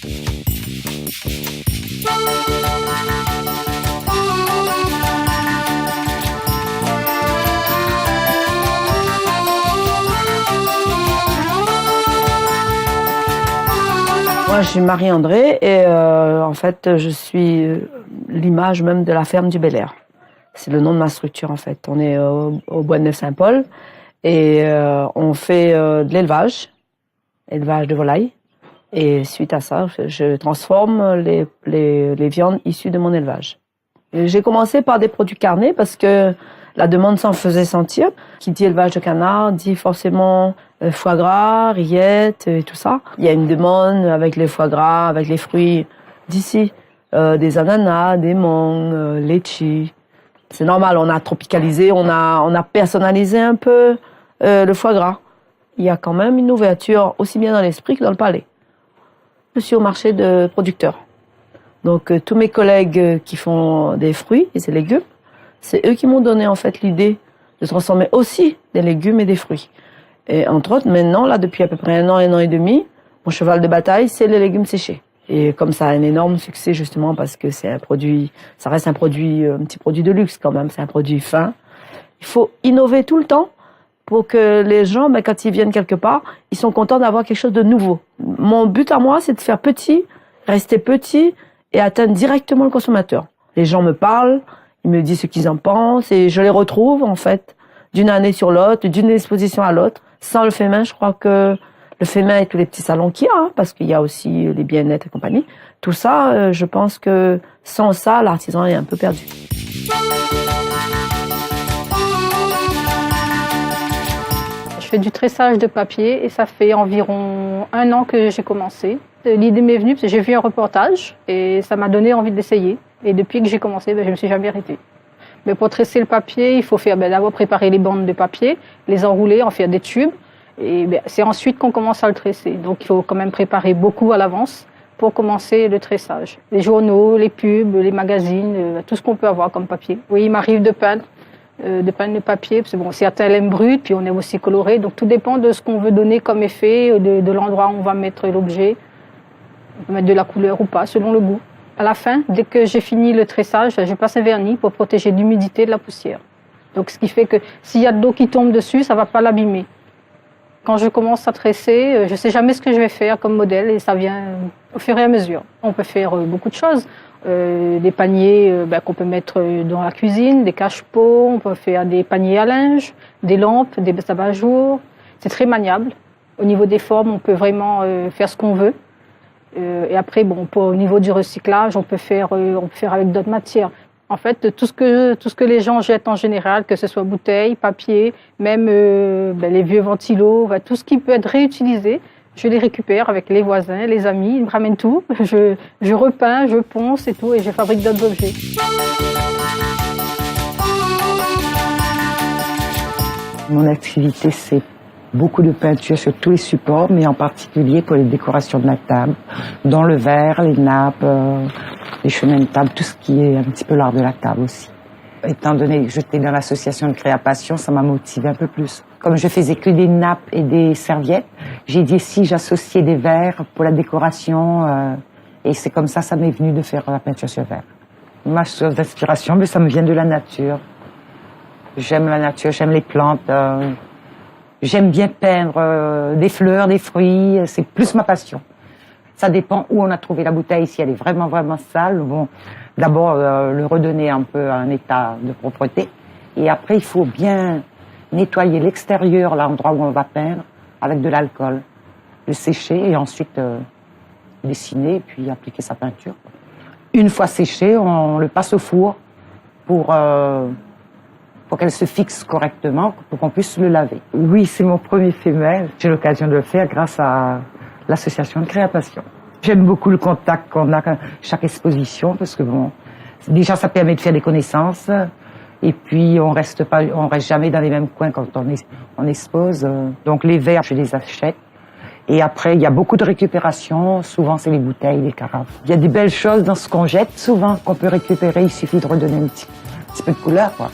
Moi, je suis Marie-André et en fait, je suis l'image même de la ferme du Bel-Air. C'est le nom de ma structure en fait. On est au Bois de Neuf-Saint-Paul et on fait de l'élevage de volailles. Et suite à ça, je transforme les viandes issues de mon élevage. J'ai commencé par des produits carnés parce que la demande s'en faisait sentir. Qui dit élevage de canard dit forcément foie gras, rillettes et tout ça. Il y a une demande avec les foie gras, avec les fruits d'ici, des ananas, des mangues, litchis. C'est normal, on a tropicalisé, on a personnalisé un peu le foie gras. Il y a quand même une ouverture aussi bien dans l'esprit que dans le palais. Je suis au marché de producteurs. Donc tous mes collègues qui font des fruits et des légumes, c'est eux qui m'ont donné en fait l'idée de transformer aussi des légumes et des fruits. Et entre autres, maintenant, là, depuis à peu près un an et demi, mon cheval de bataille, c'est les légumes séchés. Et comme ça a un énorme succès justement parce que c'est un produit, ça reste un petit produit de luxe quand même, c'est un produit fin. Il faut innover tout le temps pour que les gens, quand ils viennent quelque part, ils sont contents d'avoir quelque chose de nouveau. Mon but à moi, c'est de faire petit, rester petit et atteindre directement le consommateur. Les gens me parlent, ils me disent ce qu'ils en pensent et je les retrouve en fait d'une année sur l'autre, d'une exposition à l'autre. Sans le fait main, je crois que le fait main et tous les petits salons qu'il y a, parce qu'il y a aussi les bien-être et compagnie, tout ça, je pense que sans ça, l'artisan est un peu perdu. Je fais du tressage de papier et ça fait environ 1 an que j'ai commencé. L'idée m'est venue parce que j'ai vu un reportage et ça m'a donné envie d'essayer. Et depuis que j'ai commencé, je ne me suis jamais arrêtée. Mais pour tresser le papier, il faut faire d'abord préparer les bandes de papier, les enrouler, en faire des tubes. Et c'est ensuite qu'on commence à le tresser. Donc il faut quand même préparer beaucoup à l'avance pour commencer le tressage. Les journaux, les pubs, les magazines, tout ce qu'on peut avoir comme papier. Oui, il m'arrive de peindre le papier, parce que bon, certains l'aiment brut, puis on aime aussi coloré. Donc tout dépend de ce qu'on veut donner comme effet, de l'endroit où on va mettre l'objet. On peut mettre de la couleur ou pas, selon le goût. À la fin, dès que j'ai fini le tressage, je passe un vernis pour protéger l'humidité de la poussière. Donc ce qui fait que s'il y a de l'eau qui tombe dessus, ça ne va pas l'abîmer. Quand je commence à tresser, je ne sais jamais ce que je vais faire comme modèle et ça vient au fur et à mesure. On peut faire beaucoup de choses. Des paniers qu'on peut mettre dans la cuisine, des cache-pots, on peut faire des paniers à linge, des lampes, des abat-jours. C'est très maniable. Au niveau des formes, on peut vraiment faire ce qu'on veut. Et après, au niveau du recyclage, on peut faire avec d'autres matières. En fait, tout ce que les gens jettent en général, que ce soit bouteilles, papier, même les vieux ventilos, tout ce qui peut être réutilisé, je les récupère avec les voisins, les amis, ils me ramènent tout. Je repeins, je ponce et tout, et je fabrique d'autres objets. Mon activité, c'est beaucoup de peinture sur tous les supports, mais en particulier pour les décorations de la table, dans le verre, les nappes, les chemins de table, tout ce qui est un petit peu l'art de la table aussi. Étant donné que j'étais dans l'association de création, ça m'a motivé un peu plus. Comme je faisais que des nappes et des serviettes, j'ai dit si j'associais des verres pour la décoration, et c'est comme ça m'est venu de faire la peinture sur verre. Ma source d'inspiration, ça me vient de la nature. J'aime la nature, j'aime les plantes. J'aime bien peindre des fleurs, des fruits, c'est plus ma passion. Ça dépend où on a trouvé la bouteille, si elle est vraiment, vraiment sale. Bon, d'abord, le redonner un peu à un état de propreté. Et après, il faut bien nettoyer l'extérieur, l'endroit où on va peindre, avec de l'alcool. Le sécher et ensuite dessiner, puis appliquer sa peinture. Une fois séché, on le passe au four pour qu'elle se fixe correctement, pour qu'on puisse le laver. Oui, c'est mon premier fait main. J'ai l'occasion de le faire grâce à l'association de création. J'aime beaucoup le contact qu'on a à chaque exposition, parce que déjà ça permet de faire des connaissances, et puis on reste jamais dans les mêmes coins quand on expose. Donc les verres, je les achète. Et après, il y a beaucoup de récupération. Souvent, c'est les bouteilles, les carafes. Il y a des belles choses dans ce qu'on jette, souvent, qu'on peut récupérer. Il suffit de redonner un petit peu de couleur, quoi.